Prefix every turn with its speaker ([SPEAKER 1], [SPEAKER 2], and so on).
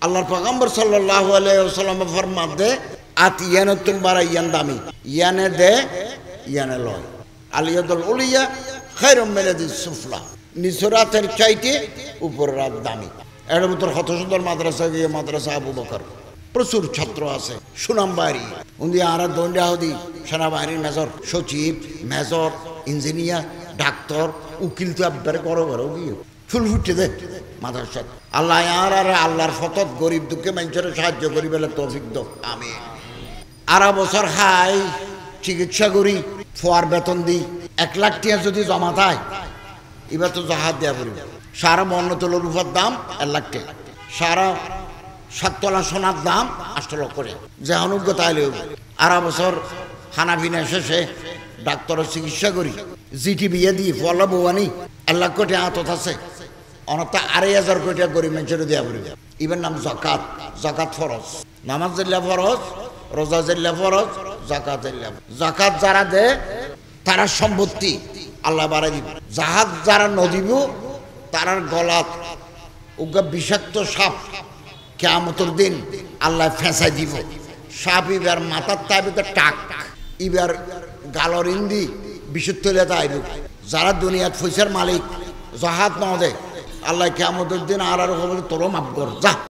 [SPEAKER 1] আল্লাহর পয়গম্বর সাল্লাল্লাহু আলাইহি ওয়াসাল্লাম ফরমাতে আতিয়ানাতুল বারাইয়ান দামি ইয়ানে দে ইয়ানে লয় আলিয়াদুল উলিয়া খায়রুম মিনাদিস সুফলা নিসরাতের চাইতে উপরের রাত দামি। এর ভিতর কত সুন্দর মাদ্রাসা গিয়ে মাদ্রাসা আবু বকর প্রচুর ছাত্র আছে সুনাম বাড়ি উনি আর দণ্ডাহদি সেনাবাহিনীর মেজর সচিব মেজর ইঞ্জিনিয়ার ডাক্তার উকিল তো একবারে করো করো গিয়ে ফুল ফুটে দে মাদ্রাসা আল্লাহ আর আল্লাহর ফতত গরিব দুঃখে মানুষের সাহায্য করি বলে তৌফিক দো আমি আড়া বছর খাই চিকিৎসা করি ফোয়ার বেতন দিই 1 লাখ টাকা যদি জমা থাকে এবার তো জাহাজ দেওয়া পড়বে সারা মন্নতলের উপর দাম 1 লাখ টাকা সারা 7 তোলা সোনার দাম 8 লক্ষ করে যে অনুজ্ঞতা আইলে আড়া বছর খানা পিনা শেষে ডাক্তারের চিকিৎসা করি জিটি বিয়ে দিই ফলা বৌয়ানি 1 লাখ কোটি আতত আছে অনতা 2,500 কোটি গরিব মানুষের দেওয়া পড়বে এবার নাম জাকাত জাকাত ফরজ নামাজ জিল্লা ফরজ রোজা জিল্লা ফরজ জাকাত জিল্লা জাকাত যারা দেয় তারা সম্পত্তি আল্লাহ বাড়াই দিব জাহাজ যারা নদীব তারার গলাত উগা বিষাক্ত সাপ কিয়ামতের দিন আল্লাহ ফেঁসাই দিব সাপ ইবার মাথার তাইবে টাক ইবার গালর ইন্দি বিশুদ্ধ তুলে তাইব যারা দুনিয়াত পয়সার মালিক জাহাজ ন দে আল্লাহ কিয়ামতের দিন আর তোরও মাফ কর যা।